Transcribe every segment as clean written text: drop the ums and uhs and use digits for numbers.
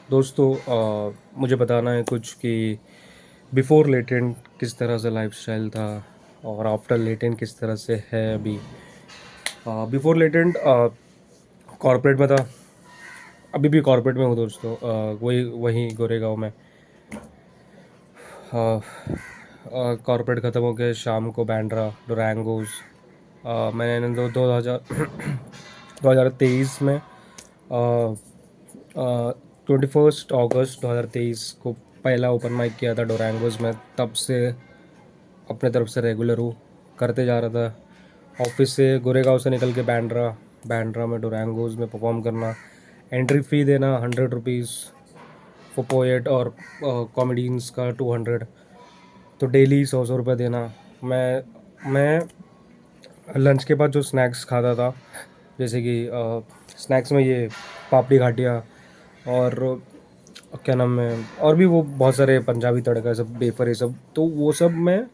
दोस्तों मुझे बताना है कुछ कि बिफ़ोर लेटेंट किस तरह से लाइफ़स्टाइल था और आफ्टर लेटेंट किस तरह से है अभी। बिफ़ोर लेटेंट कॉर्पोरेट में था। अभी भी कॉर्पोरेट में हूँ दोस्तों। वही वहीं गोरेगांव में। कॉर्पोरेट ख़त्म हो के शाम को बैंड्रा डुरैंगोस। मैंने 2023 में 21 अगस्त 2023 को पहला ओपन माइक किया था डोरैंगोज में। तब से अपने तरफ से रेगुलर हूँ, करते जा रहा था। ऑफिस से गोरेगांव से निकल के बैंड्रा बैंड्रा में डोरैंगोज में परफॉर्म करना, एंट्री फ़ी देना 100 रुपीज़ फॉर पोएट और कॉमेडियंस का 200। तो डेली 100 रुपये देना। मैं लंच के बाद जो स्नैक्स खाता था, जैसे कि स्नैक्स में ये पापड़ी घाटिया और क्या नाम है, और भी वो बहुत सारे पंजाबी तड़का सब बेफर ये सब, तो वो सब मैं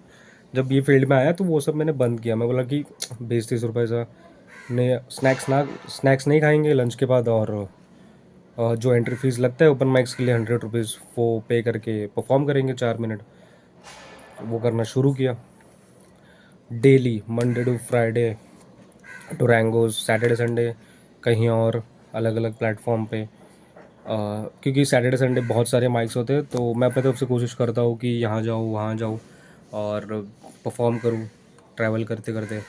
जब ये फील्ड में आया तो वो सब मैंने बंद किया। मैं बोला कि 20-30 रुपये सा ने स्नैक्स नहीं खाएंगे लंच के बाद। और जो एंट्री फीस लगता है ओपन माइक्स के लिए 100 रुपीज़, वो पे करके परफॉर्म करेंगे 4 मिनट। वो करना शुरू किया daily, Monday to Friday Dorangos, Saturday Sunday कहीं और अलग अलग प्लेटफॉर्म पे। क्योंकि सैटरडे संडे बहुत सारे माइक्स होते हैं, तो मैं अपने तरफ से कोशिश करता हूँ कि यहाँ जाऊँ वहाँ जाऊँ और परफॉर्म करूँ ट्रैवल करते करते।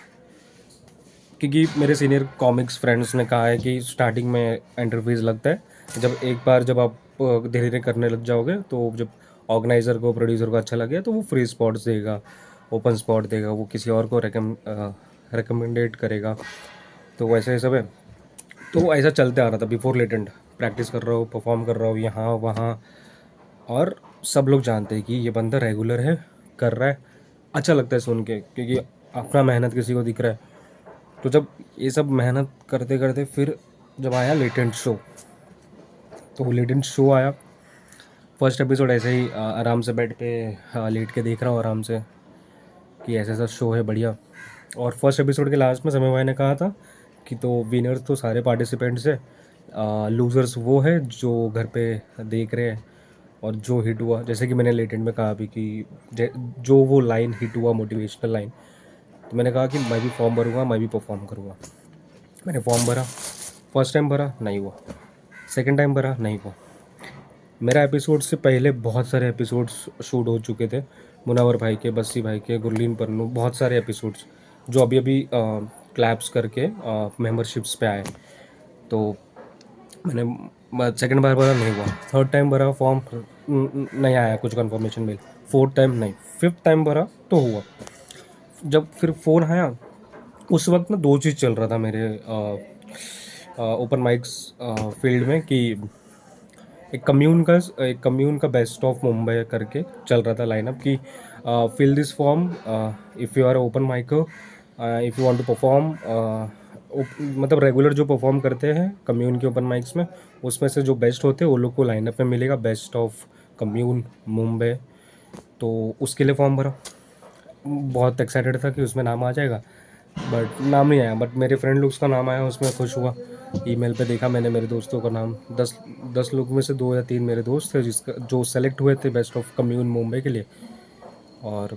क्योंकि मेरे सीनियर कॉमिक्स फ्रेंड्स ने कहा है कि स्टार्टिंग में एंट्री फीस लगता है। जब आप धीरे धीरे करने लग जाओगे, तो जब ऑर्गेनाइज़र को प्रोड्यूसर को अच्छा लगे तो वो फ्री स्पॉट्स देगा, ओपन स्पॉट देगा, वो किसी और को रिकमेंडेट करेगा। तो वैसे ही सब है। तो ऐसा चलते आ रहा था बिफोर लेटेंट। प्रैक्टिस कर रहा हूँ, परफॉर्म कर रहा हूँ यहाँ वहाँ, और सब लोग जानते हैं कि ये बंदा रेगुलर है, कर रहा है। अच्छा लगता है सुन के, क्योंकि अपना मेहनत किसी को दिख रहा है। तो जब ये सब मेहनत करते करते फिर जब आया लेटेंट शो, तो वो लेटेंट शो आया। फर्स्ट एपिसोड ऐसे ही आराम से बेड पे लेट के देख रहा हूँ आराम से कि ऐसा ऐसा शो है बढ़िया। और फर्स्ट एपिसोड के लास्ट में समय भाई ने कहा था कि तो विनर्स तो सारे पार्टिसिपेंट्स है, लूज़र्स वो है जो घर पे देख रहे हैं। और जो हिट हुआ, जैसे कि मैंने लेटेंट में कहा भी कि जो वो लाइन हिट हुआ, मोटिवेशनल लाइन, तो मैंने कहा कि मैं भी फॉर्म भरूँगा, मैं भी परफॉर्म करूँगा। मैंने फॉर्म भरा। फर्स्ट टाइम भरा, नहीं हुआ। सेकंड टाइम भरा, नहीं हुआ। मेरा एपिसोड से पहले बहुत सारे एपिसोड्स शूट हो चुके थे, मुनावर भाई के, बस्सी भाई के, गुरलीन पन्नू, बहुत सारे एपिसोड्स जो अभी अभी क्लैप्स करके मेंबरशिप्स पे आए। तो मैंने सेकंड बार भरा, नहीं हुआ। थर्ड टाइम भरा फॉर्म, नहीं आया कुछ कंफर्मेशन मेल। फोर्थ टाइम नहीं, फिफ्थ टाइम भरा तो हुआ। जब फिर फ़ोन आया, उस वक्त ना दो चीज़ चल रहा था मेरे ओपन माइक्स फील्ड में कि एक कम्यून का बेस्ट ऑफ मुंबई करके चल रहा था लाइनअप कि fill this form if you are open micer, if you want to perform. मतलब रेगुलर जो परफॉर्म करते हैं कम्यून के ओपन माइक्स में, उसमें से जो बेस्ट होते हैं वो लोग को लाइनअप में मिलेगा, बेस्ट ऑफ कम्यून मुंबई। तो उसके लिए फॉर्म भरा। बहुत एक्साइटेड था कि उसमें नाम आ जाएगा, बट नाम नहीं आया। बट मेरे फ्रेंड लोग का नाम आया, उसमें खुश हुआ। ईमेल पे देखा मैंने मेरे दोस्तों का नाम, 10 लोग में से 2 या 3 मेरे दोस्त थे जिसका जो सेलेक्ट हुए थे बेस्ट ऑफ कम्यून मुंबई के लिए। और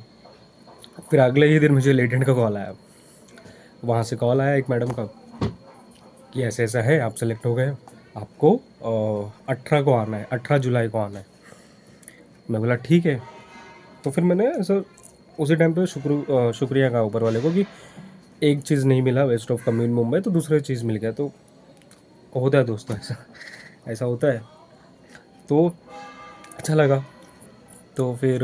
फिर अगले ही दिन मुझे लेटेंट का कॉल आया। वहाँ से कॉल आया एक मैडम का कि ऐसा ऐसा है, आप सेलेक्ट हो गए हो, आपको 18 को आना है, 18 जुलाई को आना है। मैं बोला ठीक है। तो फिर मैंने ऐसा उसी टाइम पे शुक्रिया कहा ऊपर वाले को कि एक चीज़ नहीं मिला बेस्ट ऑफ कम्यून मुंबई, तो दूसरा चीज़ मिल गया। तो होता है दोस्तों, ऐसा ऐसा होता है। तो अच्छा लगा। तो फिर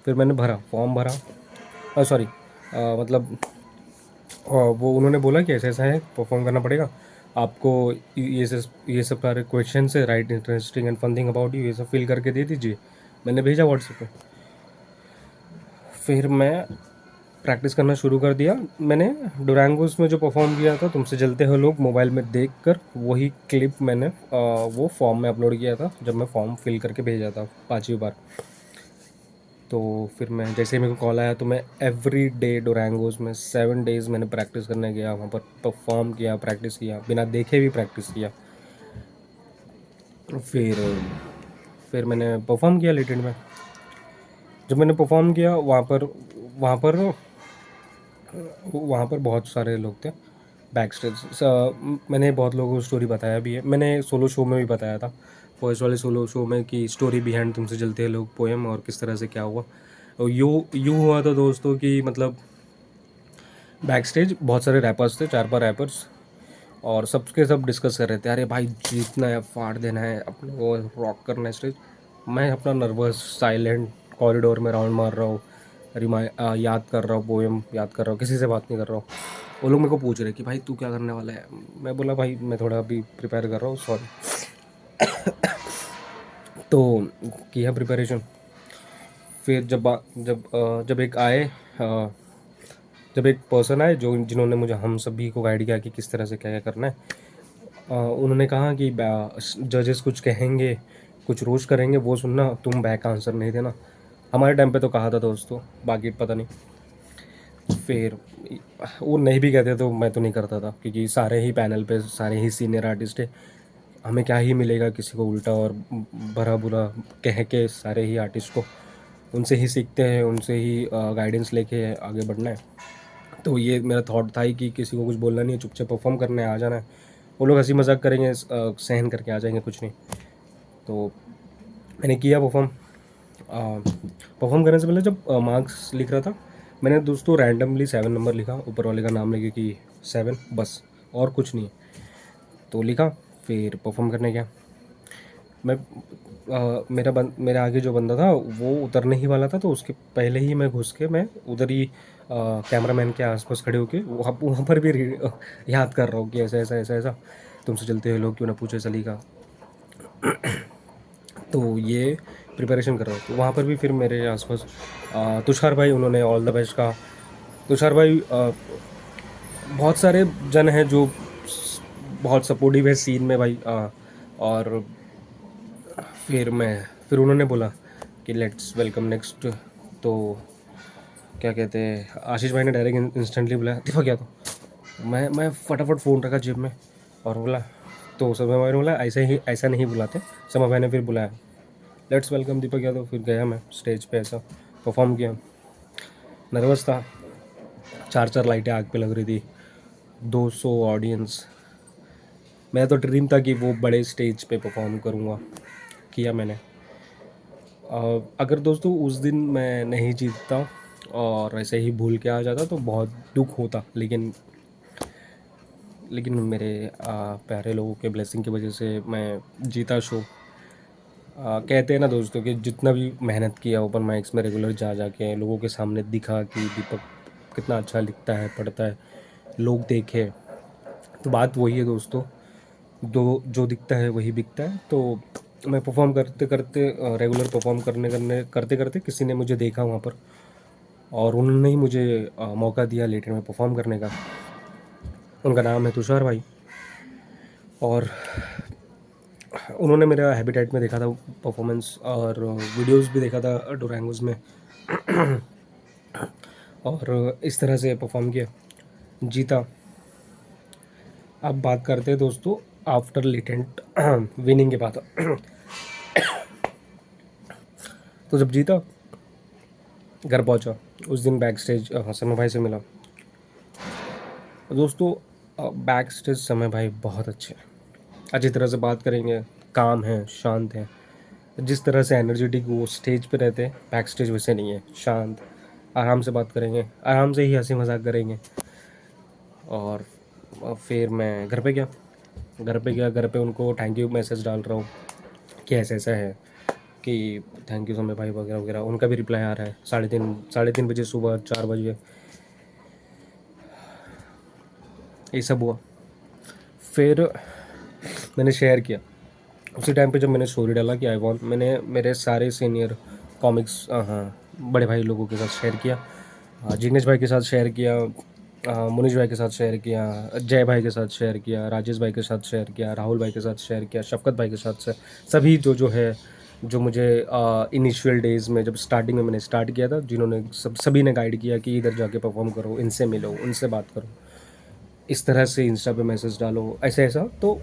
मैंने भरा, फॉर्म भरा। सॉरी, मतलब वो उन्होंने बोला कि ऐसा ऐसा है, परफॉर्म करना पड़ेगा आपको। ये सब सारे क्वेश्चन है, right interesting and fun thing about you, ये सब फिल करके दे दीजिए। मैंने भेजा व्हाट्सएप पे। फिर मैं प्रैक्टिस करना शुरू कर दिया। मैंने डुरैंगोस में जो परफॉर्म किया था, तुमसे जलते हो लोग, मोबाइल में देख कर वही क्लिप मैंने वो फॉर्म में अपलोड किया था जब मैं फॉर्म फिल करके भेजा था 5वीं बार। तो फिर मैं जैसे ही मेरे को कॉल आया, तो मैं एवरी डे डोरैंगोस में 7 डेज़ मैंने प्रैक्टिस करने गया, वहाँ पर परफॉर्म किया, प्रैक्टिस किया, बिना देखे भी प्रैक्टिस किया। फिर फिर मैंने परफॉर्म किया लेटेंट में। जब मैंने परफॉर्म किया वहाँ पर वहाँ पर बहुत सारे लोग थे बैक स्टेज। मैंने बहुत लोगों को स्टोरी बताया भी है, मैंने सोलो शो में भी बताया था, फर्स्ट वाले सोलो शो में, कि स्टोरी बिहाइंड तुमसे जलते हैं लोग पोएम और किस तरह से क्या हुआ। और यूँ हुआ था दोस्तों कि मतलब बैक स्टेज बहुत सारे रैपर्स थे, 4-5 रैपर्स, और सबके सब डिस्कस कर रहे थे, अरे भाई जीतना है, फाड़ देना है अपने को, रॉक करना है स्टेज। मैं अपना नर्वस साइलेंट कॉरिडोर में राउंड मार रहा हूँ, याद कर रहा हूँ, पोएम याद कर रहा हूँ, किसी से बात नहीं कर रहा हूँ। वो लोग मेरे को पूछ रहे कि भाई तू क्या करने वाला है। मैं बोला भाई मैं थोड़ा अभी प्रिपेयर कर रहा हूँ, सॉरी। तो किया प्रिपरेशन। फिर जब एक आए, जब एक पर्सन आए जो जिन्होंने मुझे हम सभी को गाइड किया कि किस तरह से क्या क्या करना है। उन्होंने कहा कि जजेस कुछ कहेंगे, कुछ रोस्ट करेंगे, वो सुनना, तुम बैक आंसर नहीं देना। हमारे टाइम पे तो कहा था दोस्तों, बाकी पता नहीं। फिर वो नहीं भी कहते तो मैं तो नहीं करता था, क्योंकि सारे ही पैनल पे सारे ही सीनियर आर्टिस्ट है, हमें क्या ही मिलेगा किसी को उल्टा और भरा बुरा कह के। सारे ही आर्टिस्ट को उनसे ही सीखते हैं, उनसे ही गाइडेंस लेके आगे बढ़ना है। तो ये मेरा थॉट था ही कि किसी को कुछ बोलना नहीं है, चुपचाप परफॉर्म करने आ जाना है। वो लोग हंसी मजाक करेंगे, सहन करके आ जाएंगे, कुछ नहीं। तो मैंने किया परफॉर्म। परफॉर्म करने से पहले जब मार्क्स लिख रहा था, मैंने दोस्तों रैंडमली 7 नंबर लिखा, ऊपर वाले का नाम लेके कि 7 बस, और कुछ नहीं। तो लिखा, फिर परफॉर्म करने गया मैं। मेरे आगे जो बंदा था वो उतरने ही वाला था, तो उसके पहले ही मैं घुस के मैं उधर ही कैमरामैन के आसपास खड़े होके वहाँ पर भी याद कर रहा हूँ कि ऐसा ऐसा ऐसा ऐसा, तुमसे चलते हुए लोग क्यों ना पूछे सलीका। तो ये प्रिपरेशन कर रहा हूँ। तो वहाँ पर भी फिर मेरे आसपास तुषार भाई, उन्होंने ऑल द बेस्ट कहा। तुषार भाई, बहुत सारे जन हैं जो बहुत सपोर्टिव है सीन में भाई। और फिर उन्होंने बोला कि लेट्स वेलकम नेक्स्ट। तो क्या कहते हैं, आशीष भाई ने डायरेक्ट इंस्टेंटली बुलाया, दीपक क्या, तो मैं फटाफट फ़ोन रखा जेब में और बोला। तो समय भाई ने बोला ऐसे ही, ऐसा नहीं बुलाते। समय भाई ने फिर बुलाया, लेट्स वेलकम दीपक यादव। फिर गया मैं स्टेज पे, ऐसा परफॉर्म किया। नर्वस था, 4-4 लाइटें आग पे लग रही थी, 200 ऑडियंस। मेरा तो ड्रीम था कि वो बड़े स्टेज पे परफॉर्म करूँगा, किया मैंने। अगर दोस्तों उस दिन मैं नहीं जीतता और ऐसे ही भूल के आ जाता तो बहुत दुख होता, लेकिन मेरे प्यारे लोगों के ब्लेसिंग की वजह से मैं जीता शो। कहते हैं ना दोस्तों कि जितना भी मेहनत किया ओपन माइक्स में रेगुलर जा के लोगों के सामने दिखा कि दीपक कितना अच्छा लिखता है, पढ़ता है, लोग देखे, तो बात वही है दोस्तों, दो जो दिखता है वही बिकता है। तो मैं परफॉर्म करते करते, रेगुलर परफॉर्म करते करते किसी ने मुझे देखा वहाँ पर, और उन्होंने ही मुझे मौका दिया लेटर में परफॉर्म करने का। उनका नाम है तुषार भाई, और उन्होंने मेरा हैबिटेट में देखा था परफॉर्मेंस, और वीडियोस भी देखा था डोरैंगोज में, और इस तरह से परफॉर्म किया, जीता। अब बात करते हैं दोस्तों आफ्टर लेटेंट विनिंग के बाद। तो जब जीता, घर पहुंचा, उस दिन बैक स्टेज समय भाई से मिला। दोस्तों बैक स्टेज समय भाई बहुत अच्छे हैं, अच्छी तरह से बात करेंगे, काम है, शांत है। जिस तरह से एनर्जेटिक वो स्टेज पे रहते हैं, बैक स्टेज वैसे नहीं है, शांत, आराम से बात करेंगे, आराम से ही हंसी मजाक करेंगे। और फिर मैं घर पे उनको थैंक यू मैसेज डाल रहा हूँ कि ऐसा ऐसा है, कि थैंक यू समय भाई वगैरह वगैरह। उनका भी रिप्लाई आ रहा है 3:30 बजे सुबह, 4 बजे, ये सब हुआ। फिर मैंने शेयर किया उसी टाइम पे जब मैंने स्टोरी डाला कि आई वॉन्ट, मैंने मेरे सारे सीनियर कॉमिक्स, हाँ, बड़े भाई लोगों के साथ शेयर किया, जिग्नेश भाई के साथ शेयर किया, मुनीश भाई के साथ शेयर किया, जय भाई के साथ शेयर किया, राजेश भाई के साथ शेयर किया, राहुल भाई के साथ शेयर किया, शफकत भाई के साथ शेयर, सभी जो है, जो मुझे इनिशियल डेज़ में जब स्टार्टिंग में मैंने स्टार्ट किया था, जिन्होंने सभी ने गाइड किया कि इधर जाके परफॉर्म करो, इनसे मिलो, उनसे बात करो, इस तरह से इंस्टा पे मैसेज डालो, ऐसा ऐसा। तो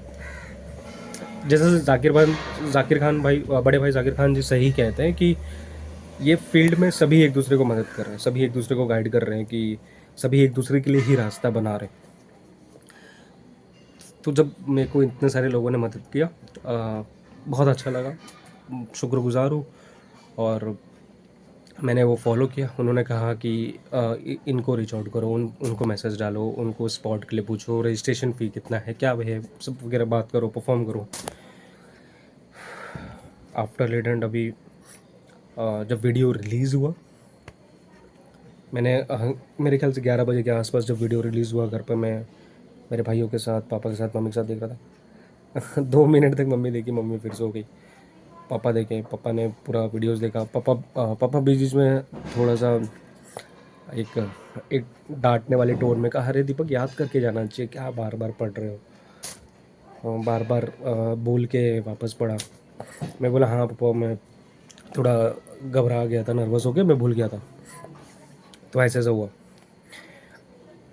जैसे जाकिर खान भाई, बड़े भाई जाकिर खान जी सही कहते हैं कि ये फील्ड में सभी एक दूसरे को मदद कर रहे हैं, सभी एक दूसरे को गाइड कर रहे हैं, कि सभी एक दूसरे के लिए ही रास्ता बना रहे हैं। तो जब मेरे को इतने सारे लोगों ने मदद किया, बहुत अच्छा लगा, शुक्रगुजार हूँ। और मैंने वो फॉलो किया। उन्होंने कहा कि इनको रीच आउट करो, उनको मैसेज डालो, उनको स्पॉट के लिए पूछो, रजिस्ट्रेशन फ़ी कितना है, क्या है, सब वगैरह बात करो, परफॉर्म करो। आफ्टर लेट एंड अभी जब वीडियो रिलीज़ हुआ, मैंने मेरे ख्याल से 11 बजे के आसपास जब वीडियो रिलीज़ हुआ, घर पे मैं मेरे भाइयों के साथ, पापा के साथ, मम्मी के साथ देख रहा था। 2 मिनट तक मम्मी देखी, मम्मी फिर सो गई। पापा देखे, पापा ने पूरा वीडियोस देखा। पापा बीच बीच में थोड़ा सा एक एक डांटने वाले टोन में कहा, अरे दीपक याद करके जाना चाहिए, क्या बार बार पढ़ रहे हो, बार बार बोल के वापस पढ़ा। मैं बोला हाँ पापा, मैं थोड़ा घबरा गया था, नर्वस हो गया, मैं भूल गया था। तो ऐसे ऐसा हुआ।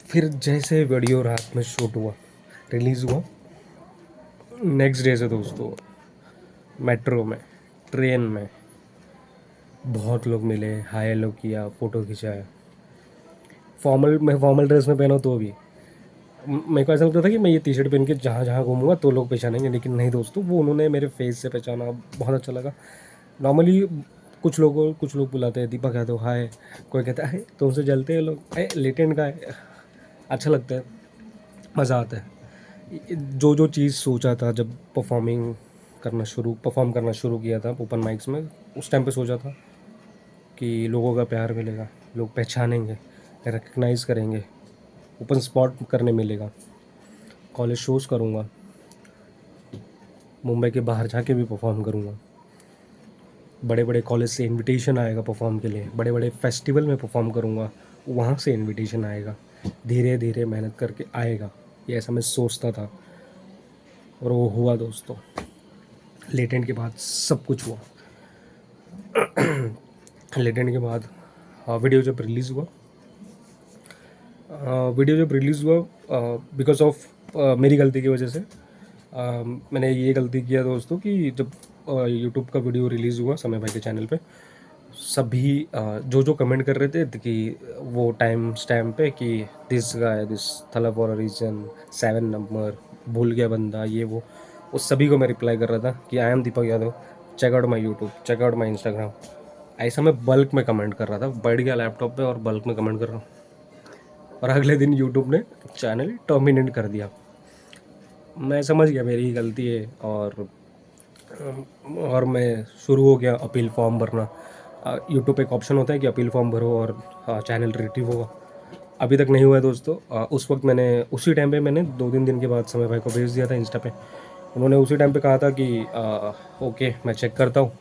फिर जैसे वीडियो रात में शूट हुआ, रिलीज़ हुआ, नेक्स्ट डे से दोस्तों मेट्रो में, ट्रेन में बहुत लोग मिले, हाय हेलो किया, फ़ोटो खिंचाया। मैं फॉर्मल ड्रेस में पहना तो भी मेरे को ऐसा लगता था कि मैं ये टी शर्ट पहन के जहाँ जहाँ घूमूंगा तो लोग पहचानेंगे, लेकिन नहीं दोस्तों, वो उन्होंने मेरे फेस से पहचाना, बहुत अच्छा लगा। नॉर्मली कुछ लोग बुलाते हैं दीपक यादव हाय, कोई कहता है तुमसे जलते हैं लोग, अरे लेटेंट का है। अच्छा लगता है, मज़ा आता है। जो जो चीज़ सोचा था जब परफॉर्म करना शुरू किया था ओपन माइक्स में, उस टाइम पे सोचा था कि लोगों का प्यार मिलेगा, लोग पहचानेंगे, रिकग्नाइज़ करेंगे, ओपन स्पॉट करने मिलेगा, कॉलेज शोज़ करूँगा, मुंबई के बाहर जाके भी परफॉर्म करूँगा, बड़े बड़े कॉलेज से इनविटेशन आएगा परफॉर्म के लिए, बड़े बड़े फेस्टिवल में परफॉर्म करूँगा, वहाँ से इनविटेशन आएगा, धीरे धीरे मेहनत करके आएगा, ये ऐसा मैं सोचता था। और वो हुआ दोस्तों। लेटेंट के बाद सब कुछ हुआ। लेटेंट के बाद वीडियो जब रिलीज़ हुआ, बिकॉज ऑफ मेरी गलती की वजह से, मैंने ये गलती किया दोस्तों कि जब यूट्यूब का वीडियो रिलीज़ हुआ समय भाई के चैनल पे, सभी जो जो कमेंट कर रहे थे कि वो टाइम स्टैम्प पे कि दिस गाय दिस थला फॉर अ रीजन 7 नंबर, भूल गया बंदा, ये वो उस सभी को मैं रिप्लाई कर रहा था कि I am Deepak Yadav, check out my YouTube, check out my Instagram. ऐसा मैं बल्क में कमेंट कर रहा था, बैठ गया लैपटॉप पे और बल्क में कमेंट कर रहा हूँ। और अगले दिन यूट्यूब ने चैनल टर्मिनेट कर दिया। मैं समझ गया मेरी ही गलती है, और मैं शुरू हो गया अपील फॉर्म भरना। यूट्यूब पे एक ऑप्शन होता है कि अपील फॉर्म भरो और चैनल रिट्रीव होगा। अभी तक नहीं हुआ है दोस्तों। उस वक्त मैंने उसी टाइम पे मैंने 2-3 दिन के बाद समय भाई को भेज दिया था इंस्टा पे। उन्होंने उसी टाइम पे कहा था कि ओके मैं चेक करता हूँ।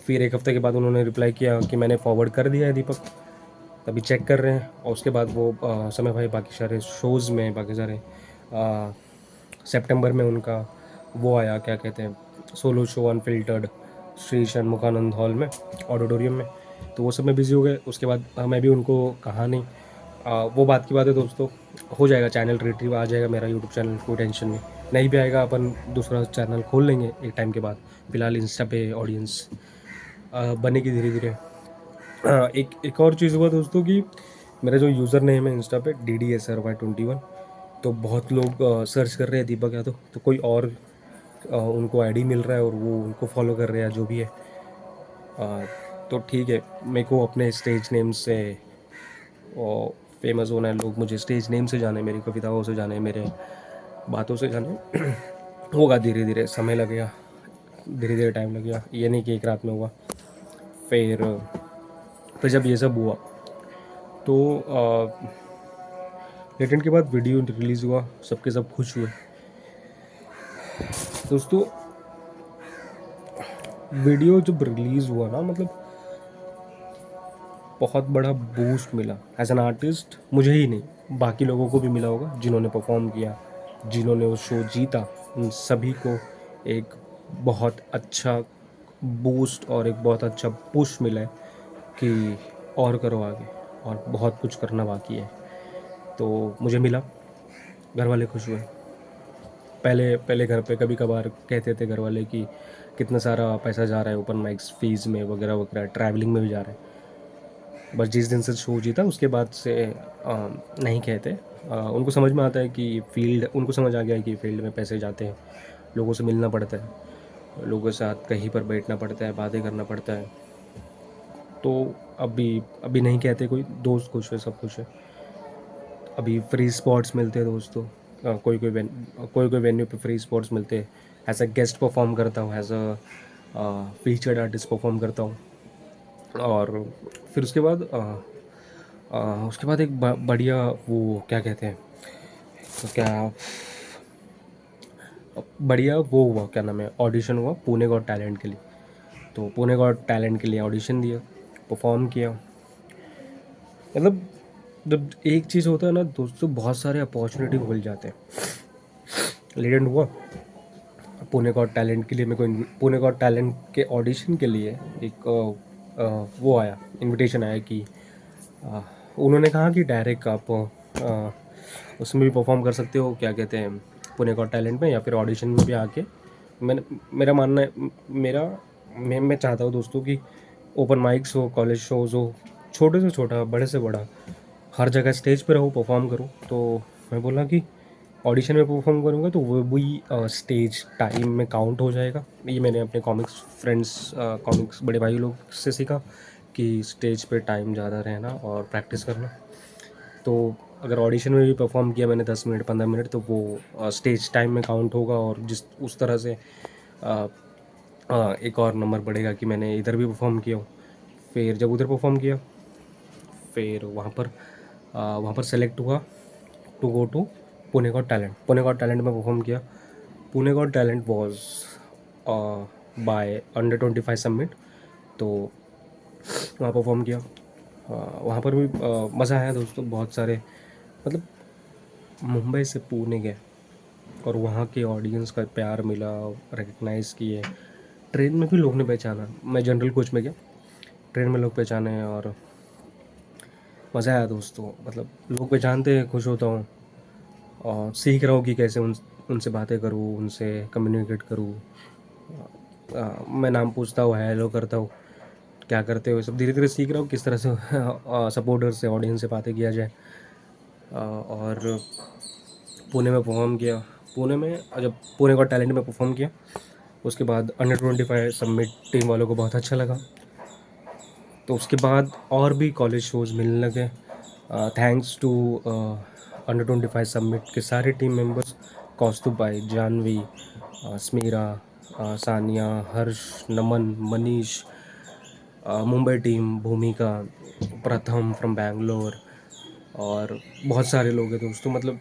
फिर एक हफ्ते के बाद उन्होंने रिप्लाई किया कि मैंने फॉरवर्ड कर दिया है दीपक, तभी चेक कर रहे हैं। और उसके बाद वो समय भाई बाकी सारे शोज़ में, बाकी सारे सितंबर में उनका वो आया, क्या कहते हैं, solo show unfiltered, Shri Shanmukhananda hall में, ऑडिटोरियम में। तो वो सब में बिज़ी हो गए। उसके बाद मैं भी उनको कहा नहीं। वो बात की बात है दोस्तों, हो जाएगा चैनल रिट्रीव, आ जाएगा मेरा यूट्यूब चैनल, कोई टेंशन नहीं। नहीं भी आएगा अपन दूसरा चैनल खोल लेंगे एक टाइम के बाद। फ़िलहाल इंस्टा पे ऑडियंस बनेगी धीरे धीरे। एक और चीज़ हुआ दोस्तों कि मेरा जो यूज़र नेम है इंस्टा पे DDSRY21, तो बहुत लोग सर्च कर रहे हैं दीपक यादव, तो कोई और उनको आईडी मिल रहा है और वो उनको फॉलो कर रहे हैं, जो भी है। तो ठीक है, मेरे को अपने स्टेज नेम से फेमस होना है, लोग मुझे स्टेज नेम से जाने, मेरी कविताओं से जाने, मेरे बातों से जाने। होगा धीरे धीरे, समय लगेगा, धीरे धीरे टाइम लगेगा, ये नहीं कि एक रात में हुआ। फिर जब ये सब हुआ तो लेटेंट के बाद वीडियो रिलीज़ हुआ, सबके सब खुश हुए दोस्तों। वीडियो जब रिलीज़ हुआ ना, मतलब बहुत बड़ा बूस्ट मिला एज एन आर्टिस्ट, मुझे ही नहीं बाकी लोगों को भी मिला होगा जिन्होंने परफॉर्म किया, जिन्होंने वो शो जीता, उन सभी को एक बहुत अच्छा बूस्ट और एक बहुत अच्छा पुश मिला है कि और करो आगे, और बहुत कुछ करना बाकी है। तो मुझे मिला, घर वाले खुश हुए। पहले पहले घर पे कभी कभार कहते थे घर वाले कि कितना सारा पैसा जा रहा है ओपन माइक्स फीस में वगैरह वगैरह, ट्रैवलिंग में भी जा रहा है। बस जिस दिन से शो जीता उसके बाद से नहीं कहते। उनको समझ में आता है कि फील्ड, उनको समझ आ गया है कि फील्ड में पैसे जाते हैं, लोगों से मिलना पड़ता है, लोगों के साथ कहीं पर बैठना पड़ता है, बातें करना पड़ता है। तो अभी अभी नहीं कहते, कोई दोस्त खुश है, सब खुश है। अभी फ्री स्पॉट्स मिलते हैं दोस्तों, कोई कोई वेन्यू पे फ्री स्पॉट्स मिलते हैं। एज अ गेस्ट परफॉर्म करता हूँ, as a featured artist perform करता हूँ। और फिर उसके बाद एक बढ़िया वो क्या कहते हैं, तो क्या बढ़िया वो हुआ, क्या नाम है, ऑडिशन हुआ पुणे गॉट टैलेंट के लिए। तो पुणे गॉट टैलेंट के लिए ऑडिशन दिया, परफॉर्म किया। मतलब जब एक चीज़ होता है ना दोस्तों, बहुत सारे अपॉर्चुनिटी मिल जाते हैं। लेटेंट हुआ पुणे गॉट टैलेंट के लिए, मेरे को पुणे गॉट टैलेंट के ऑडिशन के लिए एक वो आया, इनविटेशन आया कि अ, उन्होंने कहा कि डायरेक्ट आप उसमें भी परफॉर्म कर सकते हो, क्या कहते हैं, पुणे गॉट टैलेंट में, या फिर ऑडिशन में भी आके। मेरा मानना है, मैं चाहता हूँ दोस्तों कि ओपन माइक्स हो, कॉलेज शोज़ हो, छोटे से छोटा बड़े से बड़ा, हर जगह स्टेज पे रहूँ, परफॉर्म करूँ। तो मैं बोला कि ऑडिशन में परफॉर्म करूँगा तो वो भी स्टेज टाइम में काउंट हो जाएगा। ये मैंने अपने कॉमिक्स बड़े भाई लोग से सीखा कि स्टेज पे टाइम ज़्यादा रहना और प्रैक्टिस करना। तो अगर ऑडिशन में भी परफॉर्म किया मैंने 10 मिनट 15 मिनट, तो वो स्टेज टाइम में काउंट होगा, और जिस उस तरह से एक और नंबर बढ़ेगा कि मैंने इधर भी परफॉर्म किया। फिर जब उधर परफॉर्म किया, फिर वहाँ पर सेलेक्ट हुआ to go to Pune got talent. Pune got talent में परफॉर्म किया। Pune got talent was by under 25 submit. तो वहाँ परफॉर्म किया। वहाँ पर भी मज़ा आया दोस्तों, बहुत सारे, मतलब मुंबई से पुणे गए और वहाँ के ऑडियंस का प्यार मिला, रिकग्नाइज़ किए। ट्रेन में भी लोग ने पहचाना, मैं जनरल कोच में गया, ट्रेन में लोग पहचाने और मज़ा आया दोस्तों। मतलब लोग पहचानते हैं, खुश होता हूँ और सीख रहा हूँ कि कैसे उनसे बातें करूँ, उनसे कम्युनिकेट करूँ। मैं नाम पूछता हूँ, हेलो करता हूँ, क्या करते हो, सब धीरे धीरे सीख रहा हूँ किस तरह से सपोर्टर से, ऑडियंस से बातें किया जाए। और पुणे में परफॉर्म किया। पुणे में जब पुणे का टैलेंट में परफॉर्म किया, उसके बाद अंडर 25 सबमिट टीम वालों को बहुत अच्छा लगा। तो उसके बाद और भी कॉलेज शोज़ मिलने लगे, थैंक्स टू अंडर 25 सबमिट के सारे टीम मेंबर्स, कौस्तुभ भाई, जानवी, स्मीरा, सानिया, हर्ष, नमन, मनीष, मुंबई टीम, भूमिका, प्रथम फ्रॉम बैंगलोर, और बहुत सारे लोग हैं दोस्तों। मतलब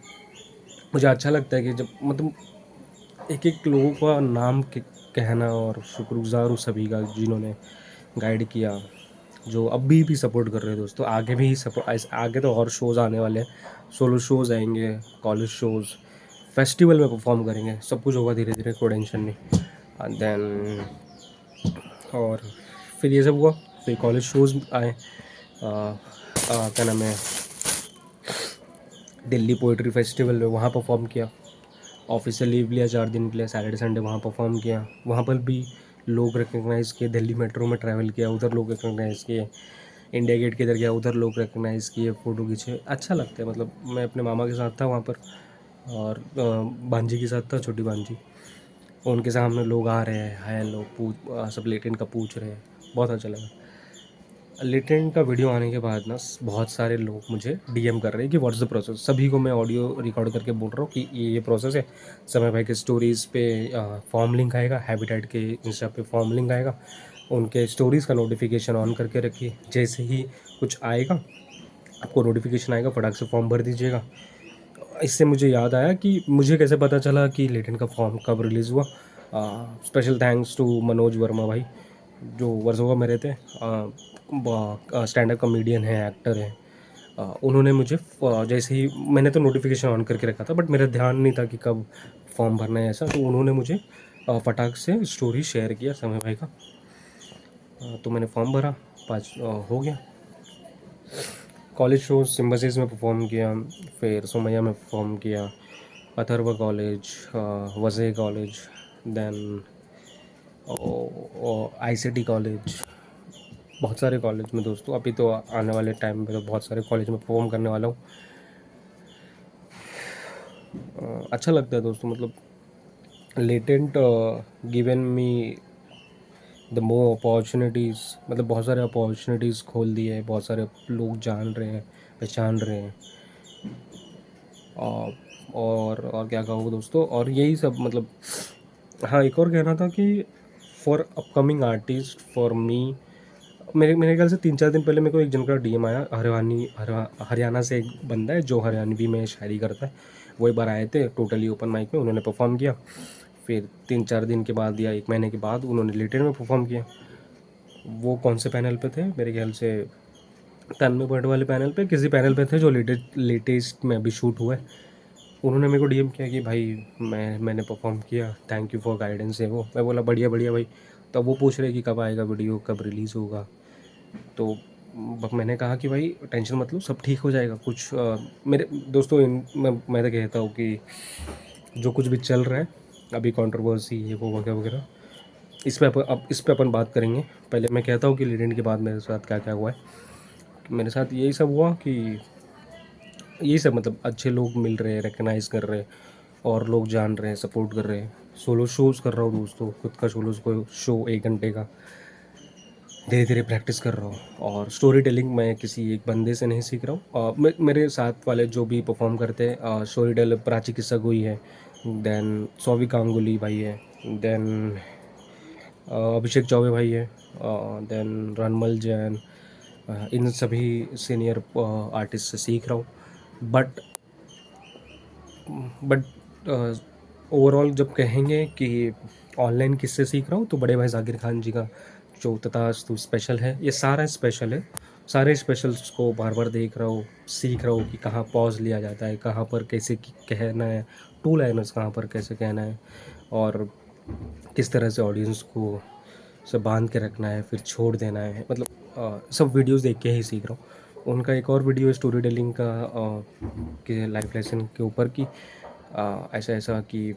मुझे अच्छा लगता है कि जब, मतलब एक एक लोगों का नाम कहना, और शुक्रगुजार हूँ सभी का जिन्होंने गाइड किया, जो अभी भी सपोर्ट कर रहे हैं दोस्तों। आगे भी सपोर्ट, आगे तो और शोज़ आने वाले हैं, सोलो शोज़ आएंगे, कॉलेज शोज़, फेस्टिवल में परफॉर्म करेंगे, सब कुछ होगा धीरे धीरे, कोई टेंशन नहीं। एंड देन और फिर ये सब हुआ, फिर कॉलेज शोज़ आए, क्या नाम है, दिल्ली पोइट्री फेस्टिवल में, वहाँ परफॉर्म किया। ऑफिस से लीव लिया 4 दिन के लिए, सैटरडे संडे वहाँ परफॉर्म किया। वहाँ पर भी लोग रिकग्नाइज़ किए। दिल्ली मेट्रो में ट्रैवल किया, उधर लोग रिकग्नाइज़ किए। इंडिया गेट के इधर गया, उधर लोग रिकग्नाइज़ किए, फ़ोटो खींचे, अच्छा लगता है। मतलब मैं अपने मामा के साथ था वहाँ पर, और भांजी के साथ था, छोटी भांजी, उनके सामने लोग आ रहे हैं, हाय लोग सब लेटेंट का पूछ रहे हैं, बहुत अच्छा लगा। लेटेंट का वीडियो आने के बाद ना बहुत सारे लोग मुझे डीएम कर रहे हैं कि व्हाट्स द प्रोसेस। सभी को मैं ऑडियो रिकॉर्ड करके बोल रहा हूँ कि ये प्रोसेस है। समय भाई के स्टोरीज़ पे फॉर्म लिंक आएगा, हैबिटेट के इंस्टा पे फॉर्म लिंक आएगा, उनके स्टोरीज़ का नोटिफिकेशन ऑन करके रखिए। जैसे ही कुछ आएगा, आपको नोटिफिकेशन आएगा, फटाक से फॉर्म भर दीजिएगा। इससे मुझे याद आया कि मुझे कैसे पता चला कि लेटेंट का फॉर्म कब रिलीज़ हुआ। Special thanks to Manoj Verma भाई, जो वर्सोवा में रहते हैं, स्टैंड अप कॉमेडियन है, एक्टर है। उन्होंने मुझे जैसे ही, मैंने तो नोटिफिकेशन ऑन करके रखा था, बट मेरा ध्यान नहीं था कि कब फॉर्म भरना है ऐसा, तो उन्होंने मुझे फटाक से स्टोरी शेयर किया समय भाई का। तो मैंने फॉर्म भरा, 5 हो गया। कॉलेज शोज सिम्बसिस में परफॉर्म किया, फिर सोमैया में परफॉर्म किया, Atharva college, Vaze college, then ICT college, बहुत सारे कॉलेज में दोस्तों। अभी तो आने वाले टाइम में तो बहुत सारे कॉलेज में परफॉर्म करने वाला हूँ। अच्छा लगता है दोस्तों, मतलब latent given me the more opportunities, मतलब बहुत सारे अपॉर्चुनिटीज़ खोल दिए हैं, बहुत सारे लोग जान रहे हैं, पहचान रहे हैं। और क्या कहूँ दोस्तों, और यही सब मतलब। हाँ, एक और कहना था कि for upcoming artist, for me, मेरे मेरे ख्याल से 3-4 दिन पहले मेरे को एक जन का DM आया, हरियाणा से एक बंदा है जो हरियाणवी में शायरी करता है। वो एक बार आए थे टोटली ओपन माइक में, उन्होंने परफॉर्म किया। फिर 3-4 दिन के बाद या 1 महीने के बाद उन्होंने लिटिल में परफॉर्म किया। वो कौन से पैनल पे थे, मेरे ख्याल से 93 पॉइंट वाले पैनल पे, किसी पैनल पे थे जो लेटेस्ट में अभी शूट हुआ है। उन्होंने मेरे को DM किया कि भाई मैंने परफॉर्म किया, थैंक यू फॉर गाइडेंस है वो। मैं बोला बढ़िया बढ़िया भाई। तब वो पूछ रहे कि कब आएगा वीडियो, कब रिलीज़ होगा। तो मैंने कहा कि भाई टेंशन मत लो, सब ठीक हो जाएगा। कुछ मेरे दोस्तों, मैं तो कहता हूँ कि जो कुछ भी चल रहा है अभी, कंट्रोवर्सी ये वो वगैरह वगैरह, इस पे अपन बात करेंगे। पहले मैं कहता हूँ कि लीडेंट के बाद मेरे साथ क्या क्या हुआ है। मेरे साथ यही सब हुआ कि यही सब मतलब अच्छे लोग मिल रहे हैं, रिकग्नाइज़ कर रहे हैं, और लोग जान रहे हैं, सपोर्ट कर रहे हैं। सोलो शोज़ कर रहा हूँ दोस्तों, खुद का सोलो शो 1 घंटे का धीरे धीरे प्रैक्टिस कर रहा हूँ। और स्टोरी टेलिंग मैं किसी एक बंदे से नहीं सीख रहा हूँ। मेरे साथ वाले जो भी परफॉर्म करते हैं, स्टोरी टेलर प्राची किस्सा गोई है, देन सौवी गांगुली भाई है, देन अभिषेक चौबे भाई है, देन रनमल जैन, इन सभी सीनियर आर्टिस्ट से सीख रहा हूँ। बट ओवरऑल जब कहेंगे कि ऑनलाइन किससे सीख रहा हूँ, तो बड़े भाई जाकिर खान जी का जो तथास्तु स्पेशल है, ये सारा स्पेशल है। सारे स्पेशल्स को बार बार देख रहा हूँ, सीख रहा हूँ कि कहाँ पॉज लिया जाता है, कहाँ पर कैसे कहना है, टू लाइनर्स कहाँ पर कैसे कहना है, और किस तरह से ऑडियंस को से बांध के रखना है, फिर छोड़ देना है। मतलब सब वीडियोस देख के ही सीख रहा हूँ। उनका एक और वीडियो है स्टोरी टेलिंग का, कि लाइफ लेसन के ऊपर की, ऐसा ऐसा कि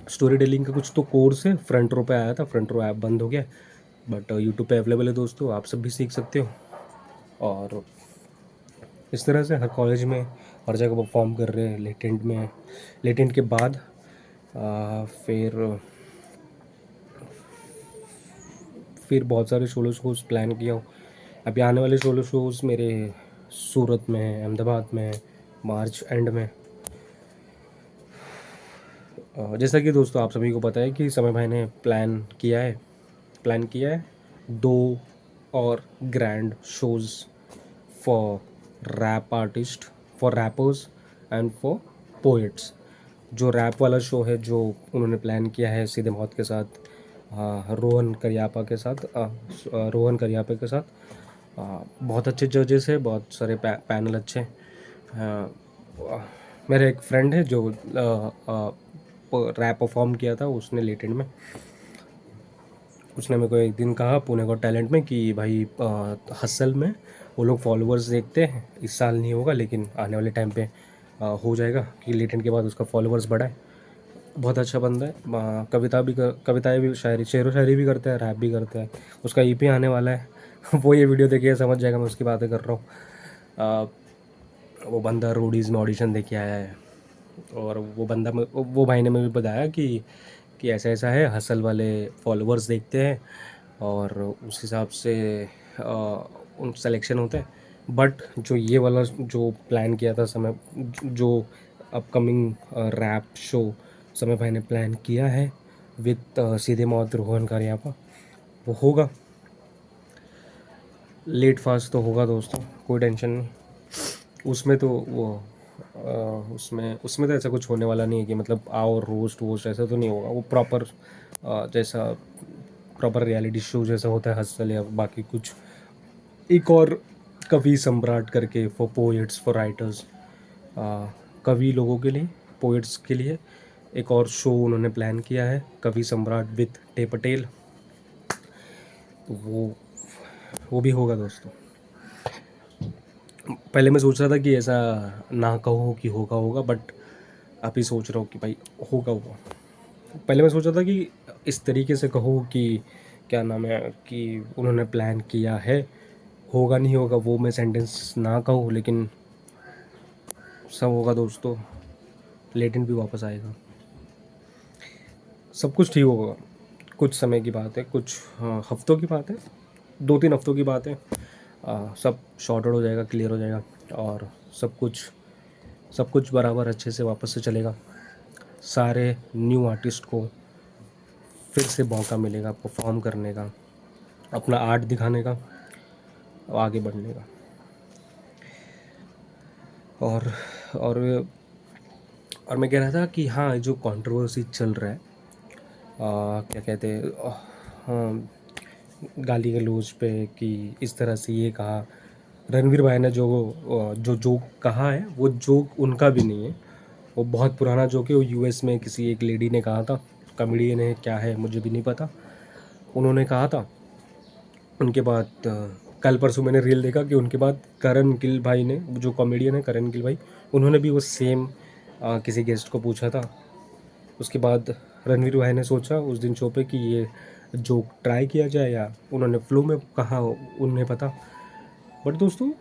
स्टोरी टेलिंग का कुछ तो कोर्स है। फ्रंट रो पे आया था, फ्रंट रो ऐप बंद हो गया, बट यूट्यूब पे अवेलेबल है दोस्तों, आप सब भी सीख सकते हो। और इस तरह से हर कॉलेज में हर जगह परफॉर्म कर रहे हैं। लेटेंट के बाद फिर बहुत सारे सोलो शोज़ प्लान किया हूँ। अभी आने वाले सोलो शोज़ मेरे सूरत में है, अहमदाबाद में है, मार्च एंड में। जैसा कि दोस्तों आप सभी को पता है कि समय भाई ने प्लान किया है 2 और grand shows for rap artist, for rappers and for poets. जो रैप वाला शो है जो उन्होंने प्लान किया है सीधे मौत के साथ, रोहन करियापा के साथ। बहुत अच्छे जजेस है, बहुत सारे पैनल अच्छे हैं। मेरा एक फ्रेंड है जो रैप परफॉर्म किया था उसने लेटेंट में। उसने मेरे को एक दिन कहा पुणे का टैलेंट में कि भाई हसल में वो लोग फॉलोअर्स देखते हैं, इस साल नहीं होगा लेकिन आने वाले टाइम पे हो जाएगा, कि लेटेंट के बाद उसका फॉलोअर्स बढ़ा है। बहुत अच्छा बंदा है। कविताएं भी, शेर व शायरी भी करता है, रैप भी करता है। उसका EP आने वाला है। वो ये वीडियो देखिए समझ जाएगा मैं उसकी बातें कर रहा हूँ। वो बंदा रोडीज़ में ऑडिशन दे के आया है, और वो भाई ने मुझे बताया कि ऐसा ऐसा है, हसल वाले फॉलोअर्स देखते हैं और उस हिसाब से उन सिलेक्शन होता है। बट जो ये वाला जो प्लान किया था समय, जो अपकमिंग रैप शो समय भाई ने प्लान किया है विद सीधे मौत रोहन कारियापा, वो होगा। लेट फास्ट तो होगा दोस्तों, कोई टेंशन नहीं। उसमें तो वो उसमें तो ऐसा कुछ होने वाला नहीं है कि मतलब आओ रोस्ट वोस्ट, ऐसा तो नहीं होगा। वो प्रॉपर जैसा प्रॉपर रियलिटी शो जैसा होता है हसल या बाकी कुछ। एक और कवि सम्राट करके, फॉर पोएट्स, फॉर राइटर्स, कवि लोगों के लिए, पोएट्स के लिए एक और शो उन्होंने प्लान किया है, कवि सम्राट विद टे पटेल। तो वो भी होगा दोस्तों। पहले मैं सोच रहा था कि ऐसा ना कहो कि होगा होगा, बट आप ही सोच रहे हो कि भाई होगा वो। पहले मैं सोचा था कि इस तरीके से कहो कि क्या नाम है कि उन्होंने प्लान किया है, होगा नहीं होगा वो मैं सेंटेंस ना कहूँ, लेकिन सब होगा दोस्तों। लेटेंट भी वापस आएगा, सब कुछ ठीक होगा। कुछ समय की बात है, कुछ हफ्तों की बात है, 2-3 हफ्तों की बात है। सब शॉर्टेड हो जाएगा, क्लियर हो जाएगा, और सब कुछ बराबर अच्छे से वापस से चलेगा। सारे न्यू आर्टिस्ट को फिर से मौका मिलेगा परफॉर्म करने का, अपना आर्ट दिखाने का, और आगे बढ़ने का। और और और मैं कह रहा था कि हाँ, जो कंट्रोवर्सी चल रहा है, क्या कहते हैं, हाँ, गाली गलौज पे, कि इस तरह से ये कहा। रणवीर भाई ने जो जोक कहा है, वो जोक उनका भी नहीं है, वो बहुत पुराना जोक है। वो यूएस में किसी एक लेडी ने कहा था, कॉमेडियन है क्या है मुझे भी नहीं पता, उन्होंने कहा था। उनके बाद कल परसों मैंने रील देखा कि उनके बाद करण गिल भाई ने, जो कॉमेडियन है करण गिल भाई, उन्होंने भी वो सेम किसी गेस्ट को पूछा था। उसके बाद रणवीर भाई ने सोचा उस दिन शो पे कि ये जोक ट्राई किया जाए, या उन्होंने फ्लो में कहा, उन्हें पता। बट दोस्तों,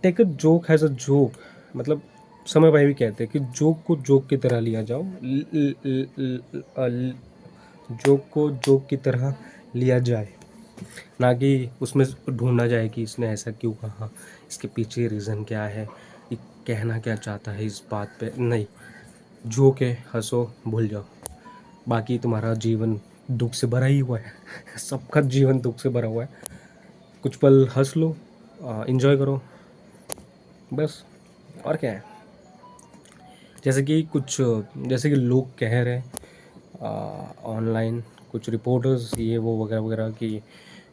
take a joke has a joke, मतलब समय भाई भी कहते हैं कि जोक को जोक की तरह लिया जाओ, जोक को जोक की तरह लिया जाए, ना कि उसमें ढूंढा जाए कि इसने ऐसा क्यों कहा, इसके पीछे रीज़न क्या है, ये कहना क्या चाहता है इस बात पे। नहीं, जोक है, हंसो, भूल जाओ। बाकी तुम्हारा जीवन दुख से भरा ही हुआ है सबका जीवन दुख से भरा हुआ है। कुछ पल हंस लो, इंजॉय करो, बस। और क्या है, जैसे कि लोग कह रहे हैं ऑनलाइन, कुछ रिपोर्टर्स ये वो वगैरह वगैरह, कि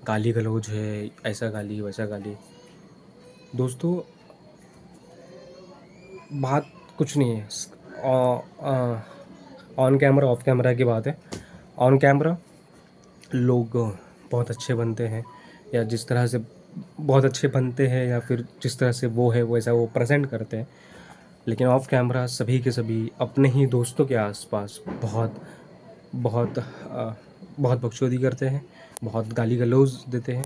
गाली गलौज है, ऐसा गाली वैसा गाली। दोस्तों, बात कुछ नहीं है, ऑन कैमरा ऑफ कैमरा की बात है। ऑन कैमरा लोग बहुत अच्छे बनते हैं, या जिस तरह से बहुत अच्छे बनते हैं, या फिर जिस तरह से वो है वैसा वो प्रेजेंट करते हैं। लेकिन ऑफ कैमरा सभी के सभी अपने ही दोस्तों के आसपास बहुत बहुत बहुत बकचोदी करते हैं, बहुत गाली गलौज देते हैं।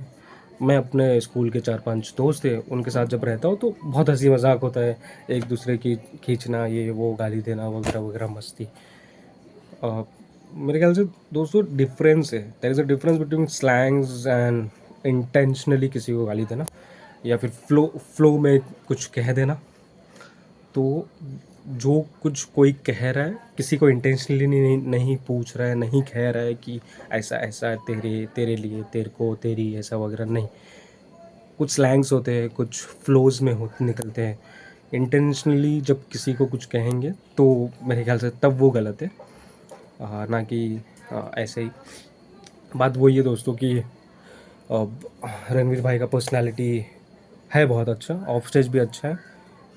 मैं अपने स्कूल के 4-5 दोस्त थे, उनके साथ जब रहता हूँ तो बहुत हंसी मजाक होता है, एक दूसरे की खींचना, ये वो, गाली देना वगैरह वगैरह, मस्ती। अ, मेरे ख्याल से दोस्तों डिफरेंस है, there is a difference between slangs and intentionally किसी को गाली देना, या फिर फ्लो में कुछ कह देना। तो जो कुछ कोई कह रहा है, किसी को इंटेंशनली नहीं पूछ रहा है, नहीं कह रहा है कि ऐसा ऐसा तेरे तेरे लिए, तेरे को, तेरी, ऐसा वगैरह नहीं। कुछ स्लैंग्स होते हैं, कुछ फ्लोज में हो निकलते हैं। इंटेंशनली जब किसी को कुछ कहेंगे तो मेरे ख्याल से तब वो गलत है, ना कि ऐसे ही। बात वही है दोस्तों कि रणवीर भाई का पर्सनालिटी है बहुत अच्छा, ऑफ स्टेज भी अच्छा है,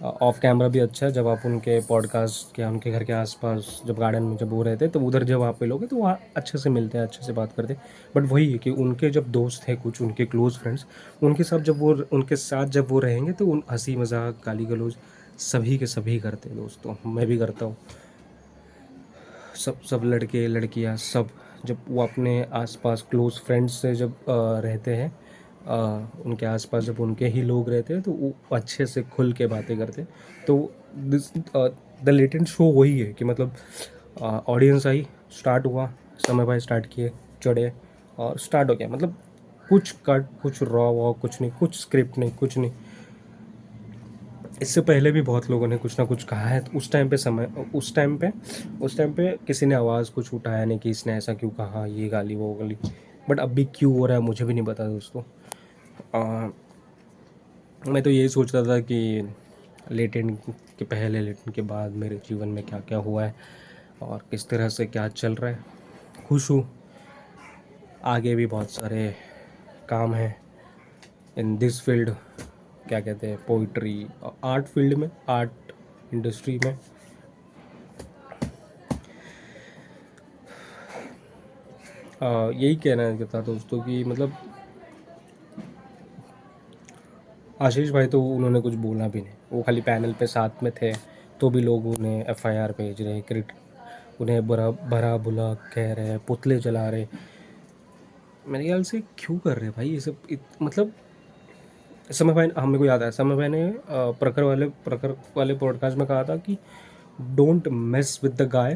ऑफ कैमरा भी अच्छा है। जब आप उनके पॉडकास्ट या उनके घर के आसपास जब गार्डन में जब वो रहते हैं, तो उधर जब आप मिलोगे तो वहाँ अच्छे से मिलते हैं, अच्छे से बात करते हैं। बट वही है कि उनके जब दोस्त हैं, कुछ उनके क्लोज फ्रेंड्स, उनके साथ जब वो रहेंगे तो उन हंसी मजाक गाली गलौज सभी के सभी करते हैं दोस्तों, मैं भी करता हूँ। सब सब लड़के लड़कियाँ सब, जब वो अपने आसपास क्लोज फ्रेंड्स से जब रहते हैं, उनके आसपास जब उनके ही लोग रहते हैं, तो वो अच्छे से खुल के बातें करते हैं। तो दिस द लेटेंट शो वही है कि मतलब ऑडियंस आई, स्टार्ट हुआ, समय भाई स्टार्ट किए, चढ़े, और स्टार्ट हो गया। मतलब कुछ कट, कुछ रॉ वॉ कुछ नहीं, कुछ स्क्रिप्ट नहीं, कुछ नहीं। इससे पहले भी बहुत लोगों ने कुछ ना कुछ कहा है, तो उस टाइम पे किसी ने आवाज़ कुछ उठाया नहीं कि इसने ऐसा क्यों कहा, ये गाली वो गाली। बट अभी क्यों हो रहा है मुझे भी नहीं पता दोस्तों। आ, मैं तो यही सोच रहा था कि लेटेंट के पहले, लेटेंट के बाद मेरे जीवन में क्या क्या हुआ है, और किस तरह से क्या चल रहा है। खुश हूँ, आगे भी बहुत सारे काम हैं इन दिस फील्ड, क्या कहते हैं, पोइट्री, आर्ट फील्ड में, आर्ट इंडस्ट्री में। यही कहना था दोस्तों कि मतलब आशीष भाई तो उन्होंने कुछ बोला भी नहीं, वो खाली पैनल पे साथ में थे, तो भी लोग उन्हें एफआईआर भेज रहे हैं, उन्हें बुरा भरा बुला कह रहे हैं, पुतले जला रहे। मेरे ख्याल से क्यों कर रहे हैं भाई ये सब? मतलब समय भाई, हाँ मेरे को याद है, समय भाई ने प्रखर वाले पॉडकास्ट में कहा था कि don't mess with the guy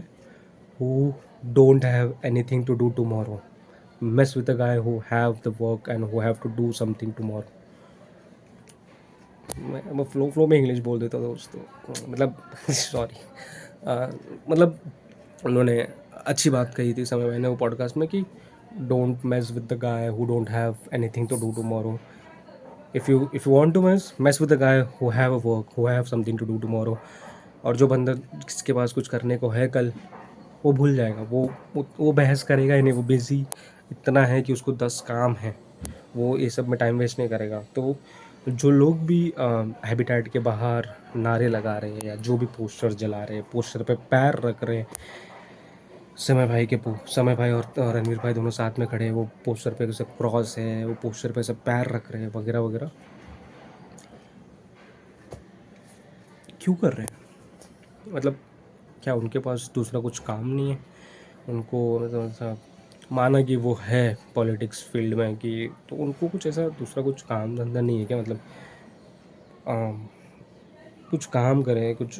who don't have anything to do tomorrow, mess with the guy who have the work and who have to do something tomorrow. मैं फ्लो फ्लो में इंग्लिश बोल देता था दोस्तों, मतलब सॉरी। मतलब उन्होंने अच्छी बात कही थी समय भाई ने वो पॉडकास्ट में कि don't mess with the guy who don't have anything to do tomorrow. if you want to mess with the guy who have a work, who have something to do tomorrow। और जो बंदा जिसके पास कुछ करने को है कल, वो भूल जाएगा, वो बहस करेगा ही नहीं, वो बिज़ी इतना है कि उसको 10 काम है, वो ये सब में टाइम वेस्ट नहीं करेगा। तो जो लोग भी हैबिटेट के बाहर नारे लगा रहे हैं या जो भी पोस्टर जला रहे हैं, पोस्टर पे पैर रख रहे हैं, समय भाई और रणवीर भाई दोनों साथ में खड़े हैं, वो पोस्टर पे सब क्रॉस है, वो पोस्टर पे सब पैर रख रहे हैं वगैरह वगैरह, क्यों कर रहे हैं? मतलब क्या उनके पास दूसरा कुछ काम नहीं है? उनको मतलब ऐसा माना कि वो है पॉलिटिक्स फील्ड में कि, तो उनको कुछ ऐसा दूसरा कुछ काम धंधा नहीं है क्या? मतलब कुछ काम करें कुछ।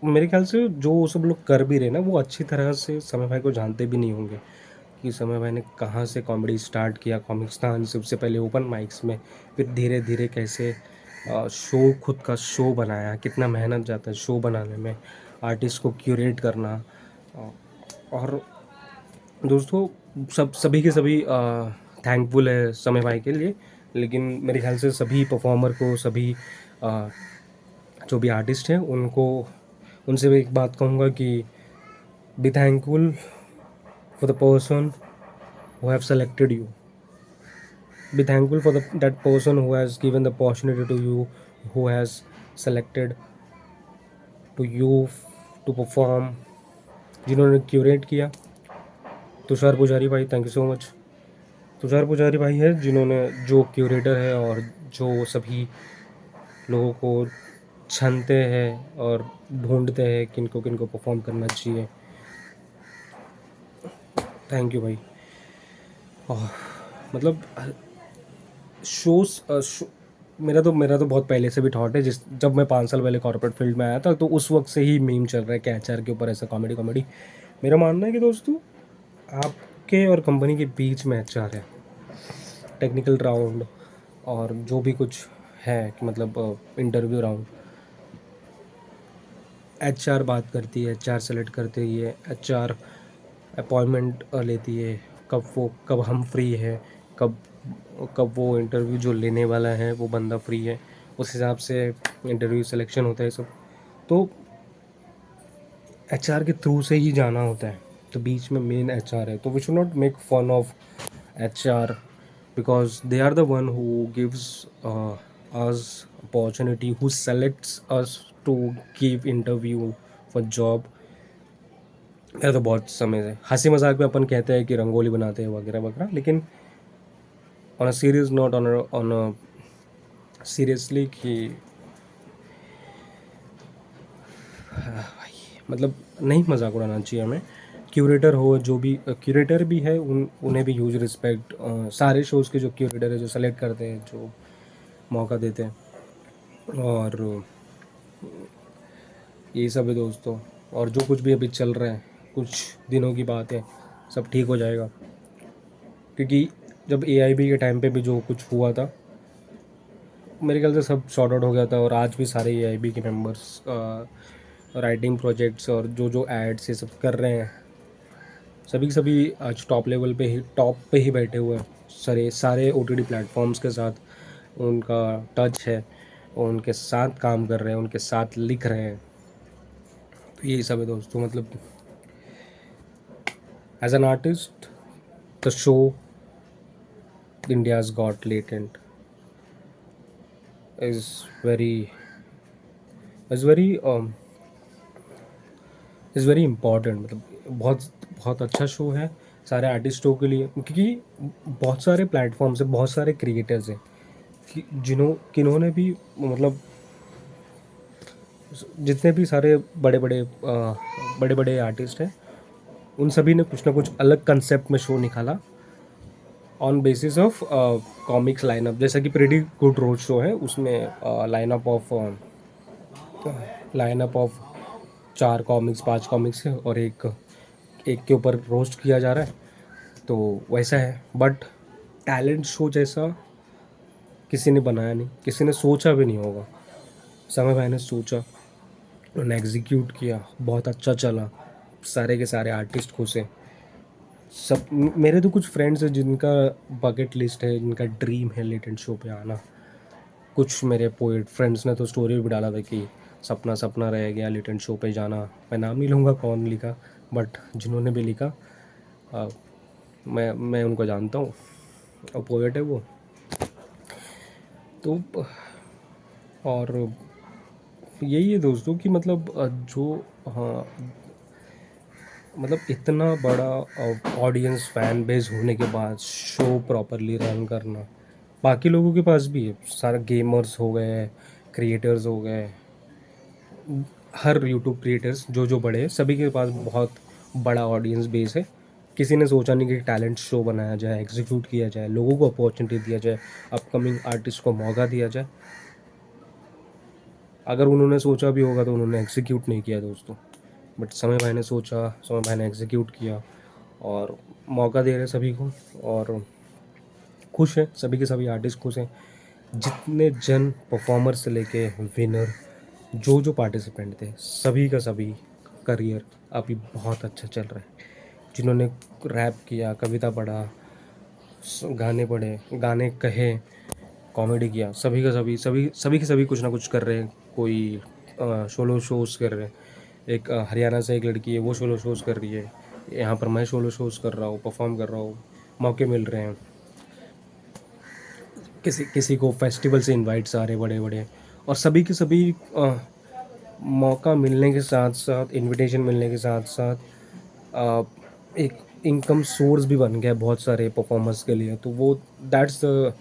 मेरे ख्याल से जो वो सब लोग कर भी रहे ना, वो अच्छी तरह से समय भाई को जानते भी नहीं होंगे कि समय भाई ने कहाँ से कॉमेडी स्टार्ट किया कॉमिक्सतान से, उससे पहले ओपन माइक्स में, फिर धीरे धीरे कैसे शो, खुद का शो बनाया, कितना मेहनत जाता है शो बनाने में, आर्टिस्ट को क्यूरेट करना। और दोस्तों सभी के सभी थैंकफुल है समय भाई के लिए, लेकिन मेरे ख्याल से सभी परफॉर्मर को, सभी जो भी आर्टिस्ट हैं उनको, उनसे भी एक बात कहूँगा कि be thankful for the person who have selected you, be thankful for that person who has given the opportunity to you, who has selected to you to perform, जिन्होंने क्यूरेट किया। तुषार पुजारी भाई, thank you so much. Tushar पुजारी भाई है जिन्होंने, जो curator है और जो सभी लोगों को छानते हैं और ढूंढते हैं किनको किनको परफॉर्म करना चाहिए। थैंक यू भाई। मतलब शोज मेरा तो बहुत पहले से भी थॉट है, जब मैं 5 साल पहले कॉर्पोरेट फील्ड में आया था, तो उस वक्त से ही मीम चल रहा है कि एचआर के ऊपर ऐसा कॉमेडी। मेरा मानना है कि दोस्तों, आपके और कंपनी के बीच में एचआर है, टेक्निकल राउंड और जो भी कुछ है कि मतलब इंटरव्यू राउंड, एचआर बात करती है, एचआर सेलेक्ट करती है, एचआर अपॉइंटमेंट लेती है, कब हम फ्री है, कब कब वो इंटरव्यू जो लेने वाला है वो बंदा फ्री है, उस हिसाब से इंटरव्यू सिलेक्शन होता है सब। तो एचआर के थ्रू से ही जाना होता है, तो बीच में मेन एचआर है। तो we should not make fun of HR because they are the one who gives us opportunity, who selects us to give interview for job. मेरा तो बहुत समय से हंसी मजाक में अपन कहते हैं कि रंगोली बनाते हैं वगैरह वगैरह, लेकिन on a serious note, on a seriously कि मतलब नहीं मजाक उड़ाना चाहिए हमें। क्यूरेटर हो, जो भी क्यूरेटर भी है, उन्हें भी ह्यूज रिस्पेक्ट। सारे शोज़ के जो क्यूरेटर है, जो सेलेक्ट करते हैं, जो मौका देते हैं, और यही सब है दोस्तों। और जो कुछ भी अभी चल रहा है, कुछ दिनों की बात है, सब ठीक हो जाएगा। क्योंकि जब एआईबी के टाइम पे भी जो कुछ हुआ था, मेरे ख्याल से सब सॉर्ट आउट हो गया था। और आज भी सारे एआईबी के मेंबर्स राइटिंग प्रोजेक्ट्स और जो एड्स ये सब कर रहे हैं, सभी के सभी आज टॉप पे ही बैठे हुए हैं। सारे ओटीटी प्लेटफॉर्म्स के साथ उनका टच है, उनके साथ काम कर रहे हैं, उनके साथ लिख रहे हैं। तो यही सब है दोस्तों। मतलब as an artist, the show India's got latent is very is very is very important. मतलब बहुत बहुत अच्छा शो है सारे आर्टिस्टों के लिए, क्योंकि बहुत सारे प्लेटफॉर्म्स हैं, बहुत सारे क्रिएटर्स हैं कि किन्होंने भी मतलब जितने भी सारे बड़े बड़े आर्टिस्ट हैं, उन सभी ने कुछ ना कुछ अलग कंसेप्ट में शो निकाला on basis of comics lineup. जैसा कि प्रेटी गुड रोड शो है, उसमें लाइनअप ऑफ 4 कॉमिक्स 5 कॉमिक्स है और एक एक के ऊपर रोस्ट किया जा रहा है, तो वैसा है। बट टैलेंट शो जैसा किसी ने बनाया नहीं, किसी ने सोचा भी नहीं होगा। समय भाई ने सोचा, उन्होंने एग्जीक्यूट किया, बहुत अच्छा चला, सारे के सारे आर्टिस्ट खुश हैं। सब मेरे तो कुछ फ्रेंड्स हैं जिनका बकेट लिस्ट है, जिनका ड्रीम है लेटेंट शो पे आना। कुछ मेरे पोएट फ्रेंड्स ने तो स्टोरी भी डाला था कि सपना सपना रह गया लेटेंट शो पे जाना। मैं नाम नहीं लूँगा कौन लिखा, बट जिन्होंने भी लिखा मैं उनको जानता हूँ, और पोएट है वो। तो और यही है दोस्तों कि मतलब जो हाँ, मतलब इतना बड़ा ऑडियंस फैन बेस होने के बाद शो प्रॉपरली रन करना, बाकी लोगों के पास भी है, सारे गेमर्स हो गए, क्रिएटर्स हो गए, हर यूट्यूब क्रिएटर्स जो बड़े हैं, सभी के पास बहुत बड़ा ऑडियंस बेस है। किसी ने सोचा नहीं कि टैलेंट शो बनाया जाए, एग्जीक्यूट किया जाए, लोगों को अपॉर्चुनिटी दिया जाए, अपकमिंग आर्टिस्ट को मौका दिया जाए। अगर उन्होंने सोचा भी होगा तो उन्होंने एग्जीक्यूट नहीं किया दोस्तों। बट समय भाई ने सोचा, समय भाई ने एग्जीक्यूट किया, और मौका दे रहे सभी को, और खुश हैं सभी के सभी आर्टिस्ट खुश हैं। जितने जन परफॉर्मर से लेके विनर, जो पार्टिसिपेंट थे, सभी का सभी करियर अभी बहुत अच्छा चल रहा है। जिन्होंने रैप किया, कविता पढ़ा, गाने पढ़े, गाने कहे, कॉमेडी किया, सभी के सभी कुछ ना कुछ कर रहे हैं। कोई सोलो शोज़ कर रहे हैं। एक हरियाणा से एक लड़की है, वो सोलो शोज़ कर रही है। यहाँ पर मैं सोलो शोज़ कर रहा हूँ, परफॉर्म कर रहा हूँ, मौके मिल रहे हैं। किसी किसी को फेस्टिवल से इनवाइट्स आ रहे बड़े बड़े, और सभी के सभी मौका मिलने के साथ साथ, इनविटेशन मिलने के साथ साथ एक इनकम सोर्स भी बन गया बहुत सारे परफॉर्मर्स के लिए। तो वो दैट्स द